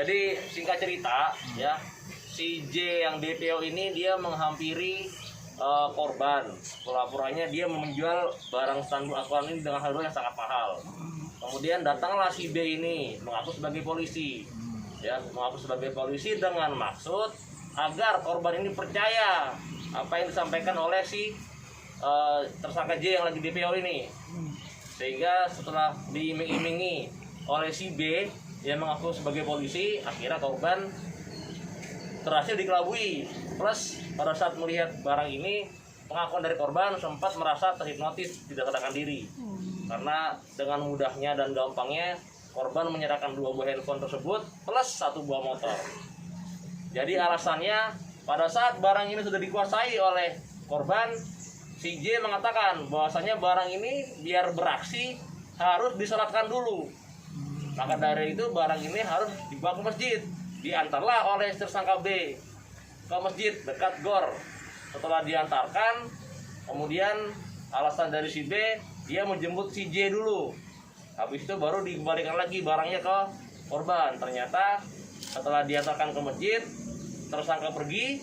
Jadi singkat cerita ya, si J yang DPO ini dia menghampiri korban. Pura-puranya dia menjual barang standar akuarium ini dengan harga yang sangat mahal. Kemudian datanglah si B ini mengaku sebagai polisi. Ya, mengaku sebagai polisi dengan maksud agar korban ini percaya apa yang disampaikan oleh si tersangka J yang lagi DPO ini. Sehingga setelah diiming-imingi oleh si B yang mengaku sebagai polisi, akhirnya korban berhasil dikelabui. Plus pada saat melihat barang ini, pengakuan dari korban sempat merasa terhipnotis, tidak sadarkan diri. Karena dengan mudahnya dan gampangnya korban menyerahkan 2 buah handphone tersebut plus 1 buah motor. Jadi alasannya pada saat barang ini sudah dikuasai oleh korban, si J mengatakan bahwasanya barang ini biar beraksi harus disolatkan dulu. Maka dari itu barang ini harus dibawa ke masjid. Diantarlah oleh tersangka B ke masjid dekat gor. Setelah diantarkan, kemudian alasan dari si B, dia menjemput si J dulu. Habis itu baru dikembalikan lagi barangnya ke korban. Ternyata setelah diantarkan ke masjid, tersangka pergi,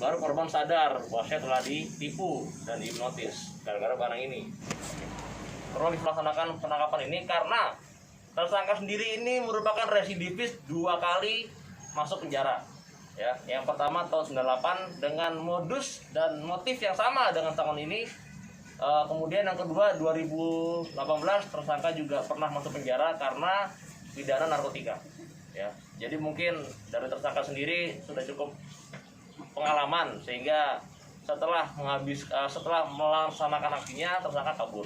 baru korban sadar bahwa telah ditipu dan dihipnotis gara-gara barang ini. Perlu dilaksanakan penangkapan ini karena tersangka sendiri ini merupakan residivis 2 kali masuk penjara. Ya, yang pertama tahun 98 dengan modus dan motif yang sama dengan tahun ini. Kemudian yang kedua 2018 tersangka juga pernah masuk penjara karena pidana narkotika. Ya, jadi mungkin dari tersangka sendiri sudah cukup pengalaman sehingga setelah melaksanakan aksinya tersangka kabur.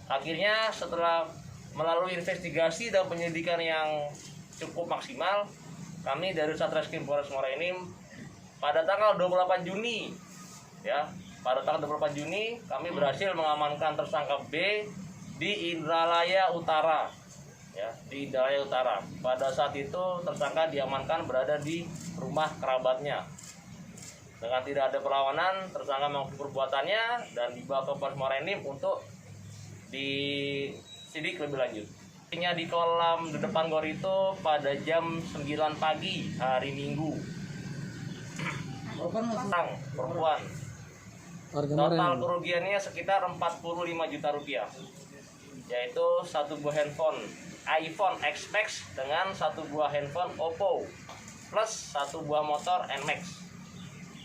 Akhirnya setelah melalui investigasi dan penyelidikan yang cukup maksimal, kami dari Satreskrim Polres Muara Enim pada tanggal 28 Juni ya, pada tanggal 28 Juni kami berhasil mengamankan tersangka B di Indralaya Utara. Ya, di Indralaya Utara. Pada saat itu tersangka diamankan berada di rumah kerabatnya. Dengan tidak ada perlawanan, tersangka mengakui perbuatannya dan dibawa ke Polres Muara Enim untuk disidik lebih lanjut. Di kolam di depan gor itu pada jam 9 pagi hari Minggu. Perempuan. Total kerugiannya sekitar 45 juta rupiah. Yaitu 1 buah handphone iPhone X Max dengan 1 buah handphone Oppo plus 1 buah motor NMAX.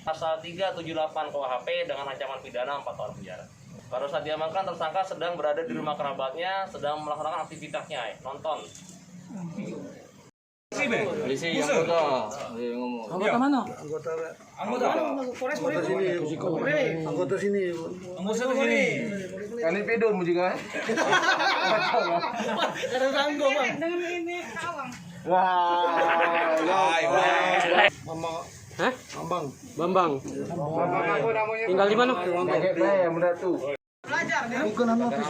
Pasal 378 KUHP dengan ancaman pidana 4 tahun penjara. Pada saat diamankan, tersangka sedang berada di rumah kerabatnya, sedang melaksanakan aktivitasnya, nonton. Polisi yang anggota mana? Polres sini. Anggota sini. Kan itu juga. Ada tanggo, Bang. Dengan ini awang. Bambang. Tinggal di mana? Bukan notis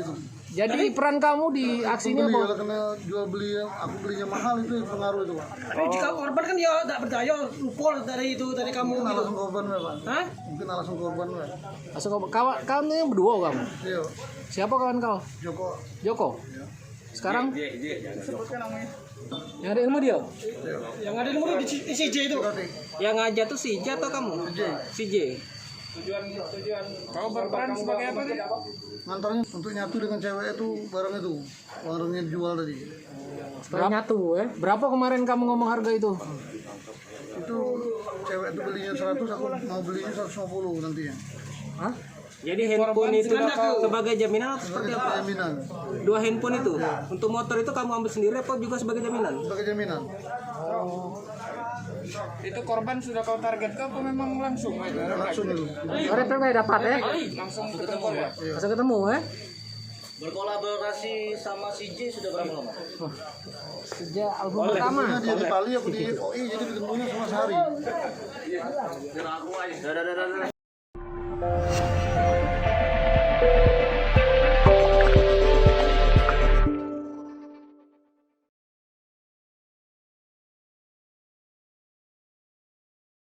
itu. Jadi peran kamu di aksi ini apa? Karena jual beli, aku belinya mahal itu pengaruh itu, Pak. Tapi jika korban kan dia tidak berdaya, lupul dari itu dari kamu. Mungkin alasan korban, Pak. Hah? Mungkin alasan korban, Pak. Kawan yang berdua kamu? Iya. Siapa kawan kau? Joko. Joko. Sekarang? Sebutkan namanya. Yang ada ilmu dia? Yang ada ilmu di CJ itu. Yang ngajak tuh si J atau kamu? Si J. Tujuan. Kau berperan sebagai apa sih? Ngantarnya untuk nyatu dengan cewek itu barang itu. Barangnya dijual tadi. Berapa nyatu Berapa kemarin kamu ngomong harga itu? Itu cewek itu belinya 100, aku mau belinya 150 nantinya. Hah? Jadi handphone itu sebagai jaminan atau seperti apa? Jaminan. 2 handphone itu? Untuk motor itu kamu ambil sendiri apa juga sebagai jaminan? Sebagai jaminan. itu korban sudah kau target ke apa memang langsung? Langsung itu. Orangnya dapat ya? Langsung ketemu ya? Langsung ketemu ya? Berkolaborasi sama si J sudah berapa lama? Sejak album pertama. Dia di Bali, aku di OI, jadi ketemunya sama sehari. Dadah.